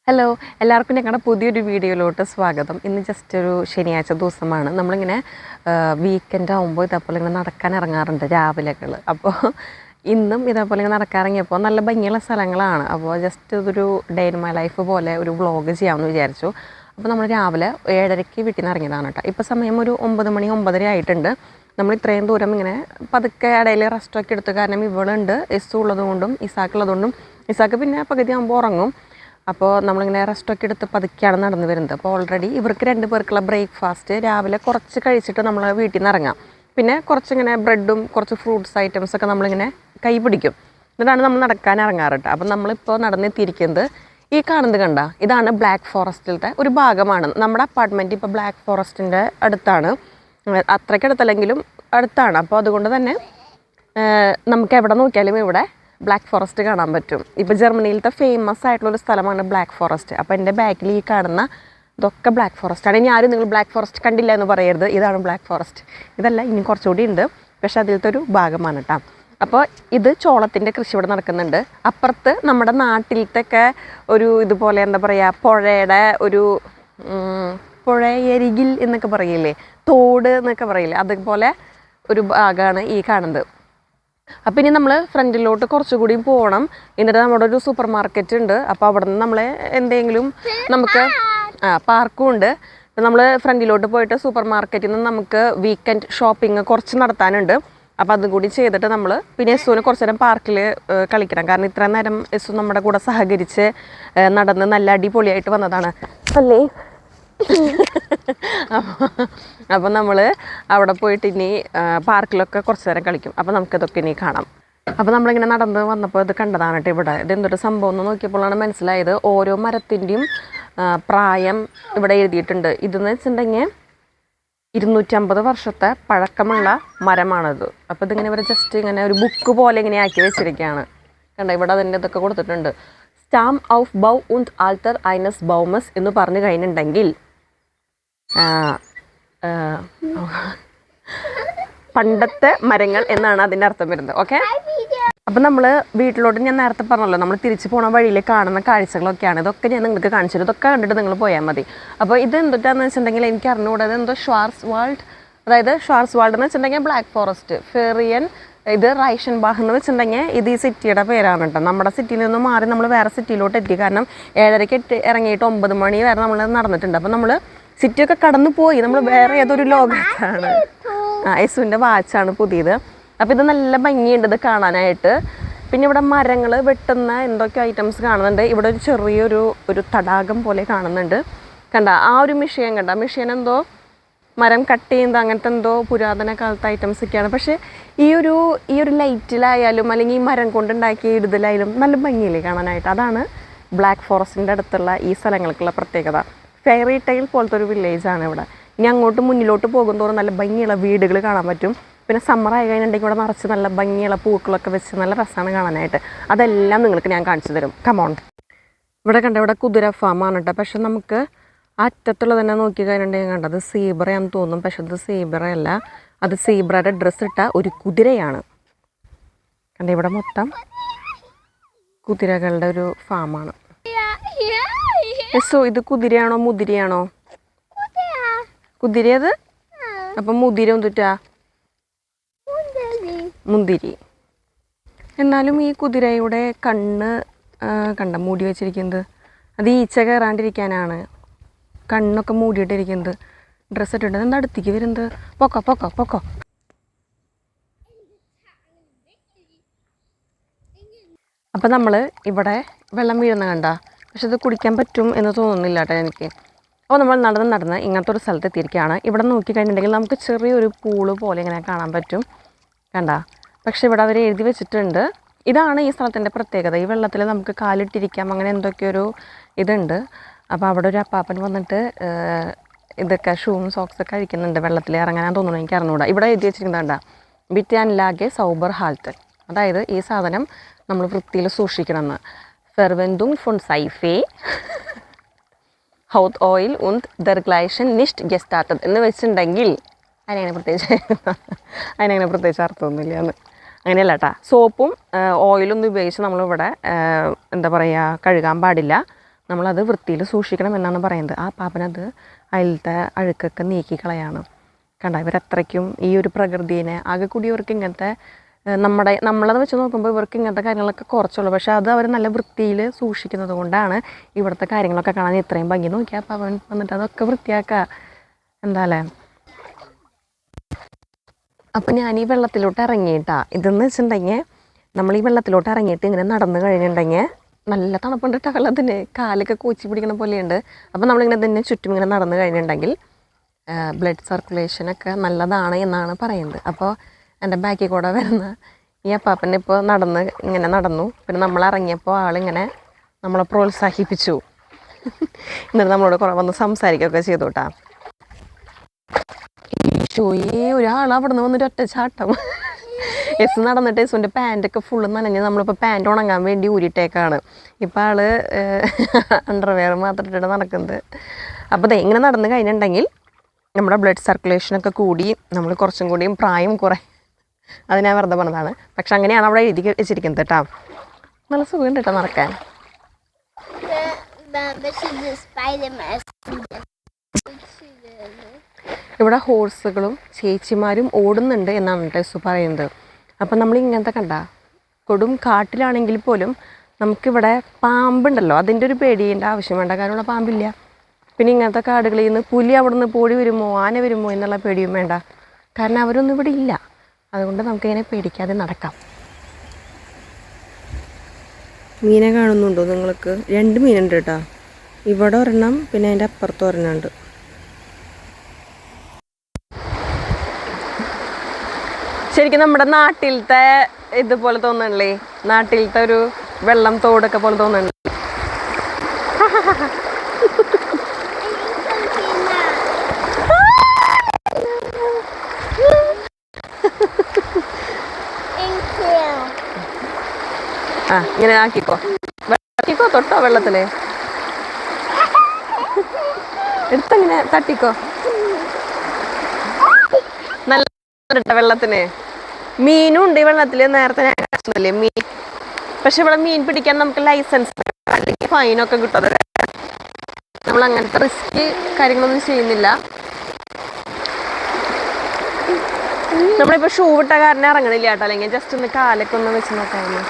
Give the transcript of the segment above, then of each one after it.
Hello എല്ലാവർക്കും ഞങ്ങളുടെ പുതിയൊരു വീഡിയോയിലോട്ട് സ്വാഗതം. ഇന്ന് ജസ്റ്റ് ഒരു ശനിയാഴ്ച ദിവസമാണ്. നമ്മളിങ്ങനെ വീക്കെൻഡ് ആകുമ്പോൾ ഇതേപോലെ ഇങ്ങനെ നടക്കാൻ ഇറങ്ങാറുണ്ട് രാവിലെകൾ. അപ്പോൾ ഇന്നും ഇതേപോലെ ഇങ്ങനെ നടക്കാനിറങ്ങിയപ്പോൾ നല്ല ഭംഗിയുള്ള സ്ഥലങ്ങളാണ്. അപ്പോൾ ജസ്റ്റ് ഇതൊരു ഡേ ഇൻ മൈ ലൈഫ് പോലെ ഒരു വ്ളോഗ് ചെയ്യാമെന്ന് വിചാരിച്ചു. അപ്പോൾ നമ്മൾ രാവിലെ 7:30 വീട്ടിൽ നിന്ന് ഇറങ്ങിയതാണ് കേട്ടോ. ഇപ്പോൾ സമയം ഒരു 9 മണി 9:30 ആയിട്ടുണ്ട്. നമ്മൾ ഇത്രയും ദൂരം ഇങ്ങനെ പതുക്കെ ഇടയിൽ റെസ്റ്റൊക്കെ എടുത്തു. കാരണം ഇവളുണ്ട്, എസ്സു ഉള്ളതുകൊണ്ടും ഇസാക്കുള്ളതുകൊണ്ടും. ഇസാക്ക് പിന്നെ പകുതി ആകുമ്പോൾ ഉറങ്ങും. അപ്പോൾ നമ്മളിങ്ങനെ റെസ്റ്റൊക്കെ എടുത്ത് പതുക്കെയാണ് നടന്നു വരുന്നത്. അപ്പോൾ ഓൾറെഡി ഇവർക്ക് 2 പേർക്കുള്ള ബ്രേക്ക്ഫാസ്റ്റ് രാവിലെ കുറച്ച് കഴിച്ചിട്ട് നമ്മൾ വീട്ടിൽ നിന്ന് ഇറങ്ങാം. പിന്നെ കുറച്ചിങ്ങനെ ബ്രെഡും കുറച്ച് ഫ്രൂട്ട്സ് ഐറ്റംസൊക്കെ നമ്മളിങ്ങനെ കൈ പിടിക്കും. എന്നിട്ടാണ് നമ്മൾ നടക്കാൻ ഇറങ്ങാറുണ്ട്. അപ്പം നമ്മളിപ്പോൾ നടന്നെത്തിയിരിക്കുന്നത് ഈ കാണുന്നത് കണ്ട, ഇതാണ് ബ്ലാക്ക് ഫോറസ്റ്റിലത്തെ ഒരു ഭാഗമാണ്. നമ്മുടെ അപ്പാർട്ട്മെൻറ്റ് ഇപ്പോൾ ബ്ലാക്ക് ഫോറസ്റ്റിൻ്റെ അടുത്താണ്, അത്രയ്ക്കടുത്തല്ലെങ്കിലും അടുത്താണ്. അപ്പോൾ അതുകൊണ്ട് തന്നെ നമുക്ക് എവിടെ നോക്കിയാലും ഇവിടെ ബ്ലാക്ക് ഫോറസ്റ്റ് കാണാൻ പറ്റും. ഇപ്പോൾ ജർമ്മനിയിലത്തെ ഫേമസ് ആയിട്ടുള്ളൊരു സ്ഥലമാണ് ബ്ലാക്ക് ഫോറസ്റ്റ്. അപ്പോൾ എൻ്റെ ബാക്കിൽ ഈ കാണുന്ന ഇതൊക്കെ ബ്ലാക്ക് ഫോറസ്റ്റ് ആണ്. ഇനി ആരും നിങ്ങൾ ബ്ലാക്ക് ഫോറസ്റ്റ് കണ്ടില്ല എന്ന് പറയരുത്. ഇതാണ് ബ്ലാക്ക് ഫോറസ്റ്റ്. ഇതല്ല, ഇനി കുറച്ചുകൂടി ഉണ്ട്, പക്ഷേ അതിലത്തെ ഒരു ഭാഗമാണ് കേട്ടോ. അപ്പോൾ ഇത് ചോളത്തിൻ്റെ കൃഷി ഇവിടെ നടക്കുന്നുണ്ട്. അപ്പുറത്ത് നമ്മുടെ നാട്ടിലത്തൊക്കെ ഒരു ഇതുപോലെ എന്താ പറയുക, പുഴയുടെ ഒരു പുഴയരികിൽ എന്നൊക്കെ പറയില്ലേ, തോട് എന്നൊക്കെ പറയില്ലേ, അതുപോലെ ഒരു ഭാഗമാണ് ഈ കാണുന്നത്. അപ്പം ഇനി നമ്മൾ ഫ്രണ്ടിലോട്ട് കുറച്ചുകൂടി പോകണം. എന്നിട്ട് നമ്മുടെ ഒരു സൂപ്പർ മാർക്കറ്റ് ഉണ്ട്. അപ്പോൾ അവിടെ നിന്ന് നമ്മൾ എന്തെങ്കിലും നമുക്ക് പാർക്കും ഉണ്ട്. നമ്മൾ ഫ്രണ്ടിലോട്ട് പോയിട്ട് സൂപ്പർ മാർക്കറ്റിൽ നിന്ന് നമുക്ക് വീക്കെൻഡ് ഷോപ്പിംഗ് കുറച്ച് നടത്താനുണ്ട്. അപ്പോൾ അതും കൂടി ചെയ്തിട്ട് നമ്മൾ പിന്നെ എസ്സുവിന് കുറച്ച് നേരം പാർക്കിൽ കളിക്കണം. കാരണം ഇത്ര നേരം എസ്സു നമ്മുടെ കൂടെ സഹകരിച്ച് നടന്ന് നല്ല അടിപൊളിയായിട്ട് വന്നതാണ് അല്ലേ. അപ്പോൾ നമ്മൾ അവിടെ പോയിട്ട് ഇനി പാർക്കിലൊക്കെ കുറച്ച് നേരം കളിക്കും. അപ്പോൾ നമുക്കിതൊക്കെ ഇനി കാണാം. അപ്പോൾ നമ്മളിങ്ങനെ നടന്ന് വന്നപ്പോൾ ഇത് കണ്ടതാണ് കേട്ടോ. ഇവിടെ ഇതെന്തൊരു സംഭവം എന്ന് നോക്കിയപ്പോഴാണ് മനസ്സിലായത്. ഓരോ മരത്തിൻ്റെയും പ്രായം ഇവിടെ എഴുതിയിട്ടുണ്ട്. ഇതെന്ന് വെച്ചിട്ടുണ്ടെങ്കിൽ 250 വർഷത്തെ പഴക്കമുള്ള മരമാണത്. അപ്പോൾ ഇതിങ്ങനെ ഇവർ ജസ്റ്റ് ഇങ്ങനെ ഒരു ബുക്ക് പോലെ ഇങ്ങനെ ആക്കി വെച്ചിരിക്കുകയാണ്. കണ്ടോ, ഇവിടെ അതിൻ്റെ ഇതൊക്കെ കൊടുത്തിട്ടുണ്ട്. സ്റ്റാം ഔഫ് ബൗ und ആൾട്ടർ ഐനസ് ബൗമസ് എന്ന് പറഞ്ഞു കഴിഞ്ഞിട്ടുണ്ടെങ്കിൽ പണ്ടത്തെ മരങ്ങൾ എന്നാണ് അതിൻ്റെ അർത്ഥം വരുന്നത്. ഓക്കെ, അപ്പം നമ്മൾ വീട്ടിലോട്ട് ഞാൻ നേരത്തെ പറഞ്ഞല്ലോ, നമ്മൾ തിരിച്ചു പോണ വഴിയിൽ കാണുന്ന കാഴ്ചകളൊക്കെയാണ്. ഇതൊക്കെ ഞാൻ നിങ്ങൾക്ക് കാണിച്ചു തരും. ഇതൊക്കെ കണ്ടിട്ട് നിങ്ങൾ പോയാൽ മതി. അപ്പോൾ ഇത് എന്തൊക്കെയാണെന്ന് വെച്ചിട്ടുണ്ടെങ്കിൽ എനിക്ക് അറിഞ്ഞുകൂടാ. എന്തോ ഷ്വാർസ് വാൾഡ്, അതായത് ഷ്വാർസ് വാൾഡ് എന്ന് വെച്ചിട്ടുണ്ടെങ്കിൽ ബ്ലാക്ക് ഫോറസ്റ്റ്, ഫെറിയൻ ഇത് റൈഷൻബാഹ് എന്ന് വെച്ചിട്ടുണ്ടെങ്കിൽ ഇത് ഈ സിറ്റിയുടെ പേരാണ് കേട്ടോ. നമ്മുടെ സിറ്റിയിൽ നിന്ന് മാറി നമ്മൾ വേറെ സിറ്റിയിലോട്ട് എത്തി. കാരണം 7:30 ഇറങ്ങിയിട്ട് 9 മണി വരെ നമ്മൾ നടന്നിട്ടുണ്ട്. അപ്പോൾ നമ്മൾ സിറ്റിയൊക്കെ കടന്നു പോയി, നമ്മൾ വേറെ ഏതൊരു ലോകത്താണ്. യെസുവിൻ്റെ വാച്ചാണ് പുതിയത്. അപ്പോൾ ഇത് നല്ല ഭംഗിയുണ്ട് ഇത് കാണാനായിട്ട്. പിന്നെ ഇവിടെ മരങ്ങൾ വെട്ടുന്ന എന്തൊക്കെ ഐറ്റംസ് കാണുന്നുണ്ട്. ഇവിടെ ഒരു ചെറിയൊരു തടാകം പോലെ കാണുന്നുണ്ട്. കണ്ട ആ ഒരു മിഷ്യൻ കണ്ട, മിഷ്യൻ എന്തോ മരം കട്ട് ചെയ്യുന്നത് അങ്ങനത്തെ എന്തോ പുരാതന കാലത്തെ ഐറ്റംസ് ഒക്കെയാണ്. പക്ഷേ ഈ ഒരു ലൈറ്റിലായാലും അല്ലെങ്കിൽ ഈ മരം കൊണ്ടുണ്ടാക്കിയ ഇടുതലായാലും നല്ല ഭംഗിയില്ലേ കാണാനായിട്ട്. അതാണ് ബ്ലാക്ക് ഫോറസ്റ്റിൻ്റെ അടുത്തുള്ള ഈ സ്ഥലങ്ങൾക്കുള്ള പ്രത്യേകത. ഫെയറി ടൈൽ പോലത്തെ ഒരു വില്ലേജാണ് ഇവിടെ. ഇനി അങ്ങോട്ട് മുന്നിലോട്ട് പോകുന്തോറും നല്ല ഭംഗിയുള്ള വീടുകൾ കാണാൻ പറ്റും. പിന്നെ സമ്മറായി കഴിഞ്ഞിട്ടുണ്ടെങ്കിൽ ഇവിടെ നിറച്ച് നല്ല ഭംഗിയുള്ള പൂക്കളൊക്കെ വെച്ച് നല്ല രസമാണ് കാണാനായിട്ട്. അതെല്ലാം നിങ്ങൾക്ക് ഞാൻ കാണിച്ചു തരും. കമോൺ. ഇവിടെ കണ്ട, ഇവിടെ കുതിര ഫാമാണ് കേട്ടോ. പക്ഷെ നമുക്ക് അറ്റത്തുള്ള തന്നെ നോക്കി കഴിഞ്ഞിട്ടുണ്ടെങ്കിൽ കണ്ടത് സീബ്രയാണെന്ന് തോന്നും. പക്ഷെ അത് സീബ്രയല്ല, അത് സീബ്രയുടെ ഡ്രസ്സ് ഇട്ട ഒരു കുതിരയാണ്. കണ്ട, ഇവിടെ മൊത്തം കുതിരകളുടെ ഒരു ഫാമാണ്. സോ ഇത് കുതിരയാണോ മുതിരയാണോ? കുതിരയത്. അപ്പം മുതിര എന്തുറ്റാ? മുന്തിരി. എന്നാലും ഈ കുതിരയുടെ കണ്ണ് കണ്ട മൂടി വെച്ചിരിക്കുന്നത്, അത് ഈച്ച കയറാണ്ടിരിക്കാനാണ് കണ്ണൊക്കെ മൂടിയിട്ടിരിക്കുന്നത്. ഡ്രസ്സ് ഇട്ടിട്ട് എന്താ അടുത്തേക്ക് വരുന്നത്? പൊക്കോ പൊക്കോ പൊക്കോ. അപ്പം നമ്മൾ ഇവിടെ വെള്ളം വീഴുന്ന കണ്ട, പക്ഷെ ഇത് കുടിക്കാൻ പറ്റും എന്ന് തോന്നുന്നില്ല കേട്ടോ എനിക്ക്. അപ്പോൾ നമ്മൾ നടന്ന് ഇങ്ങനത്തെ ഒരു സ്ഥലത്ത് എത്തിയിരിക്കുകയാണ്. ഇവിടെ നോക്കിക്കഴിഞ്ഞിട്ടുണ്ടെങ്കിൽ നമുക്ക് ചെറിയൊരു പൂള് പോലെ ഇങ്ങനെ കാണാൻ പറ്റും കണ്ട. പക്ഷെ ഇവിടെ അവർ എഴുതി വെച്ചിട്ടുണ്ട്. ഇതാണ് ഈ സ്ഥലത്തിൻ്റെ പ്രത്യേകത. ഈ വെള്ളത്തിൽ നമുക്ക് കാലിട്ടിരിക്കാം, അങ്ങനെ എന്തൊക്കെയൊരു ഇതുണ്ട്. അപ്പോൾ അവിടെ ഒരു അപ്പാപ്പൻ വന്നിട്ട് ഇതൊക്കെ ഷൂവും സോക്സൊക്കെ കഴിക്കുന്നുണ്ട്. വെള്ളത്തിൽ ഇറങ്ങാൻ തോന്നുന്നു, എനിക്ക് അറിഞ്ഞുകൂടാ. ഇവിടെ എഴുതി വെച്ചിരിക്കുന്നുണ്ടാ ബിറ്റ് ആൻഡ് ലാഗെ സൗബർ ഹാൽട്ട്, അതായത് ഈ സാധനം നമ്മൾ വൃത്തിയിൽ സൂക്ഷിക്കണമെന്ന്. ഫെർവെൻതുങ് ഫുൺ സൈഫേ ഹൗത്ത് oil und dergleichen nicht gestattet എന്ന് വെച്ചിട്ടുണ്ടെങ്കിൽ അതിനങ്ങനെ പ്രത്യേകിച്ച് അർത്ഥമൊന്നുമില്ല എന്ന്. അങ്ങനെയല്ല കേട്ടോ. സോപ്പും ഓയിലൊന്നും ഉപയോഗിച്ച് നമ്മളിവിടെ എന്താ പറയുക കഴുകാൻ പാടില്ല. നമ്മളത് വൃത്തിയിൽ സൂക്ഷിക്കണം എന്നാണ് പറയുന്നത്. ആ പാപ്പനത് അതിലത്തെ അഴുക്കൊക്കെ നീക്കി കളയാണ്. കണ്ട ഇവരത്രയ്ക്കും ഈ ഒരു പ്രകൃതിയെ ആകെ കൂടി ഇവർക്ക് ഇങ്ങനത്തെ നമ്മളത് വെച്ച് നോക്കുമ്പോൾ ഇവർക്ക് ഇങ്ങനത്തെ കാര്യങ്ങളൊക്കെ കുറച്ചുള്ളൂ. പക്ഷേ അത് അവർ നല്ല വൃത്തിയിൽ സൂക്ഷിക്കുന്നത് കൊണ്ടാണ് ഇവിടുത്തെ കാര്യങ്ങളൊക്കെ കാണാൻ ഇത്രയും ഭംഗി. നോക്കിയാൽ പവൻ വന്നിട്ട് അതൊക്കെ വൃത്തിയാക്കുക എന്താല്ലേ. അപ്പം ഞാൻ ഈ വെള്ളത്തിലോട്ട് ഇറങ്ങിയിട്ടാ. ഇതെന്ന് വെച്ചിട്ടുണ്ടെങ്കിൽ നമ്മൾ ഈ വെള്ളത്തിലോട്ട് ഇറങ്ങിയിട്ട് ഇങ്ങനെ നടന്നു കഴിഞ്ഞിട്ടുണ്ടെങ്കിൽ നല്ല തണുപ്പുണ്ട് കേട്ടോ വെള്ളത്തിന്. കാലൊക്കെ കോച്ചി പിടിക്കണ പോലെയുണ്ട്. അപ്പം നമ്മളിങ്ങനെ തന്നെ ചുറ്റും ഇങ്ങനെ നടന്നു കഴിഞ്ഞിട്ടുണ്ടെങ്കിൽ ബ്ലഡ് സർക്കുലേഷനൊക്കെ നല്ലതാണ് എന്നാണ് പറയുന്നത്. അപ്പോൾ എൻ്റെ ബാക്കിൽ കൂടെ വരുന്ന ഈ അപ്പാപ്പനെ ഇപ്പോൾ ഇങ്ങനെ നടന്നു. പിന്നെ നമ്മൾ ഇറങ്ങിയപ്പോൾ ആളിങ്ങനെ നമ്മളെ പ്രോത്സാഹിപ്പിച്ചു. എന്നിട്ട് നമ്മളോട് കുറേ വന്ന് സംസാരിക്കുകയൊക്കെ ചെയ്തു കേട്ടോ. ഈശോയെ ഒരാൾ അവിടെ നിന്ന് വന്നിട്ട് ഒറ്റ ചാട്ടം. എസ് നടന്നിട്ട് എസുൻ്റെ പാൻറ്റൊക്കെ ഫുള്ള് നനഞ്ഞ് നമ്മളിപ്പോൾ പാൻറ്റ് ഉണങ്ങാൻ വേണ്ടി ഊരിട്ടേക്കാണ്. ഇപ്പോൾ ആൾ അണ്ടർവെയർ മാത്രം ഇട്ടിട്ട് നടക്കുന്നത്. അപ്പോൾ ദേ ഇങ്ങനെ നടന്ന് കഴിഞ്ഞിട്ടുണ്ടെങ്കിൽ നമ്മുടെ ബ്ലഡ് സർക്കുലേഷനൊക്കെ കൂടി നമ്മൾ കുറച്ചും കൂടിയും പ്രായം കുറേ. അത് ഞാൻ വെറുതെ പറഞ്ഞതാണ്. പക്ഷെ അങ്ങനെയാണ് അവിടെ എഴുതി വെച്ചിരിക്കുന്നത് കേട്ടോ. നല്ല സുഖമുണ്ട് കേട്ടോ നടക്കാൻ. ഇവിടെ ഹോഴ്സുകളും ചേച്ചിമാരും ഓടുന്നുണ്ട് എന്നാണ് ടെസ് പറയുന്നത്. അപ്പം നമ്മൾ ഇങ്ങനത്തെ കണ്ട കൊടും കാട്ടിലാണെങ്കിൽ പോലും നമുക്കിവിടെ പാമ്പുണ്ടല്ലോ, അതിൻ്റെ ഒരു പേടിയേണ്ട ആവശ്യം വേണ്ട. കാരണം ഇവിടെ പാമ്പില്ല. പിന്നെ ഇങ്ങനത്തെ കാടുകളിൽ നിന്ന് പുലി അവിടെ നിന്ന് പോടി വരുമോ ആന വരുമോ എന്നുള്ള പേടിയും വേണ്ട. കാരണം അവരൊന്നും ഇവിടെ ഇല്ല. അതുകൊണ്ട് നമുക്കിങ്ങനെ പേടിക്കാതെ നടക്കാം. മീനെ കാണുന്നുണ്ടോ നിങ്ങൾക്ക്? 2 മീനുണ്ട് കേട്ടോ. ഇവിടെ ഒരെണ്ണം, പിന്നെ അതിൻ്റെ അപ്പുറത്ത് ഒരെണ്ണമുണ്ട്. ശരിക്കും നമ്മുടെ നാട്ടിലത്തെ ഇതുപോലെ തോന്നണില്ലേ? നാട്ടിലത്തെ ഒരു വെള്ളം തോടൊക്കെ പോലെ തോന്നണില്ലേ? ആ ഇങ്ങനെ ആക്കിക്കോ തൊട്ടോ വെള്ളത്തില് എടുത്തങ്ങനെ തട്ടിക്കോ. നല്ല വെള്ളത്തിന് മീനും ഉണ്ട് ഈ വെള്ളത്തില്. നേരത്തെ ഞാൻ മീൻ, പക്ഷെ ഇവിടെ മീൻ പിടിക്കാൻ നമുക്ക് ലൈസൻസ് അല്ലെങ്കിൽ ഫൈനൊക്കെ കിട്ടും. നമ്മൾ അങ്ങനത്തെ റിസ്ക് കാര്യങ്ങളൊന്നും ചെയ്യുന്നില്ല. നമ്മളിപ്പോൾ ഷൂ ഇട്ട കാരണം ഇറങ്ങണില്ല കേട്ടോ. അല്ലെങ്കിൽ ജസ്റ്റ് ഒന്ന് കാലൊക്കെ ഒന്ന് വെച്ച് നോക്കാമെന്ന്.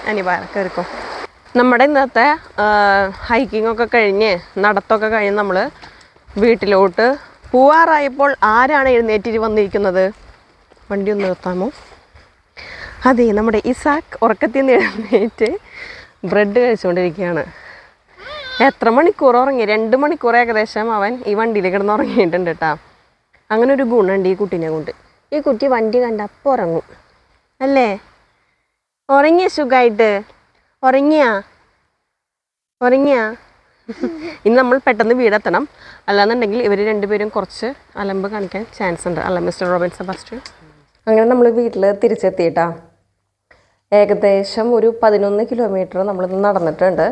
അനി കയറിക്കോ. നമ്മുടെ ഇന്നത്തെ ഹൈക്കിങ്ങൊക്കെ കഴിഞ്ഞ് നടത്തൊക്കെ കഴിഞ്ഞ് നമ്മൾ വീട്ടിലോട്ട് പോവാറായപ്പോൾ ആരാണ് എഴുന്നേറ്റിട്ട് വന്നിരിക്കുന്നത്? വണ്ടി ഒന്ന് നിർത്താമോ? അതെ, നമ്മുടെ ഇസാക്ക് ഉറക്കത്തിൽ നിന്ന് എഴുന്നേറ്റ് ബ്രെഡ് കഴിച്ചുകൊണ്ടിരിക്കുകയാണ്. എത്ര മണിക്കൂർ ഉറങ്ങി? 2 മണിക്കൂർ ഏകദേശം അവൻ ഈ വണ്ടിയിൽ കിടന്ന് ഉറങ്ങിയിട്ടുണ്ട് കേട്ടോ. അങ്ങനെ ഒരു ഗുണമുണ്ട് ഈ കുട്ടീനെ കൊണ്ട്. ഈ കുട്ടി വണ്ടി കണ്ട അപ്പോൾ ഉറങ്ങും അല്ലേ? ഉറങ്ങിയ സുഖമായിട്ട് ഉറങ്ങിയാ ഇനി നമ്മൾ പെട്ടെന്ന് വീടെത്തണം. അല്ലാന്നുണ്ടെങ്കിൽ ഇവർ രണ്ടുപേരും കുറച്ച് അലമ്പ് കാണിക്കാൻ ചാൻസ് ഉണ്ട്. അല്ല മിസ്റ്റർ റോബിൻ സെബാസ്റ്റ്യൻ. അങ്ങനെ നമ്മൾ വീട്ടിൽ തിരിച്ചെത്തിയിട്ടാ. ഏകദേശം ഒരു 11 കിലോമീറ്റർ നമ്മളിന്ന് നടന്നിട്ടുണ്ട്.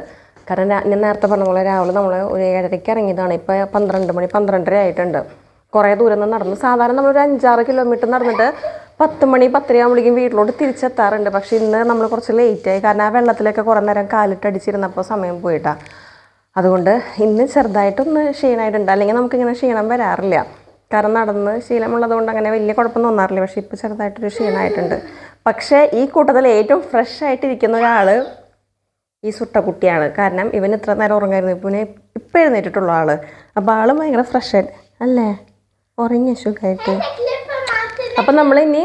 കാരണം ഞാൻ നേരത്തെ പറഞ്ഞ പോലെ രാവിലെ നമ്മൾ ഒരു 7:30 ഇറങ്ങിയതാണ്. ഇപ്പോൾ 12 മണി 12:30 ആയിട്ടുണ്ട്. കുറേ ദൂരം നിന്ന് നടന്നു. സാധാരണ നമ്മളൊരു 5-6 കിലോമീറ്റർ നടന്നിട്ട് 10 മണി 10:30 ആകുമ്പോഴേക്കും വീട്ടിലോട്ട് തിരിച്ചെത്താറുണ്ട്. പക്ഷേ ഇന്ന് നമ്മൾ കുറച്ച് ലേറ്റായി. കാരണം ആ വെള്ളത്തിലൊക്കെ കുറേ നേരം കാലിട്ടടിച്ചിരുന്നപ്പോൾ സമയം പോയിട്ടാണ്. അതുകൊണ്ട് ഇന്ന് ചെറുതായിട്ടൊന്ന് ക്ഷീണമായിട്ടുണ്ട്. അല്ലെങ്കിൽ നമുക്കിങ്ങനെ ക്ഷീണം വരാറില്ല. കാരണം നടന്ന് ശീലമുള്ളത് കൊണ്ട് അങ്ങനെ വലിയ കുഴപ്പം തോന്നാറില്ല. പക്ഷേ ഇപ്പോൾ ചെറുതായിട്ടൊരു ക്ഷീണമായിട്ടുണ്ട്. പക്ഷേ ഈ കൂട്ടത്തിൽ ഏറ്റവും ഫ്രഷ് ആയിട്ടിരിക്കുന്ന ഒരാൾ ഈ സുട്ടക്കുട്ടിയാണ്. കാരണം ഇവൻ ഇത്ര നേരം ഉറങ്ങായിരുന്നു. ഇപ്പം എഴുന്നേറ്റിട്ടുള്ള ആൾ. അപ്പോൾ ആൾ ഭയങ്കര ഫ്രഷ് ആയിട്ട് അല്ലേ ഉറങ്ങിയ സുഖമായിട്ട്. അപ്പം നമ്മളിനി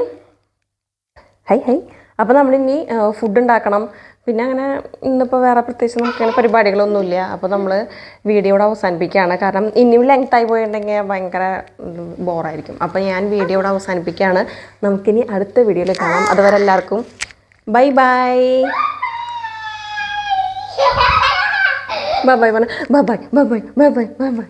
അപ്പോൾ നമ്മളിനി ഫുഡ് ഉണ്ടാക്കണം. പിന്നെ അങ്ങനെ ഇന്നിപ്പോൾ വേറെ പ്രത്യേകിച്ച് നമുക്കങ്ങനെ പരിപാടികളൊന്നുമില്ല. അപ്പോൾ നമ്മൾ വീഡിയോ ഇവിടെ അവസാനിപ്പിക്കുകയാണ്. കാരണം ഇനിയും ലെങ്ത്തായി പോയിട്ടുണ്ടെങ്കിൽ ഭയങ്കര ബോറായിരിക്കും. അപ്പോൾ ഞാൻ വീഡിയോ ഇവിടെ അവസാനിപ്പിക്കുകയാണ്. നമുക്കിനി അടുത്ത വീഡിയോയിൽ കാണാം. അതുവരെ എല്ലാവർക്കും bye bye. Bye bye bye bye bye bye bye bye bye.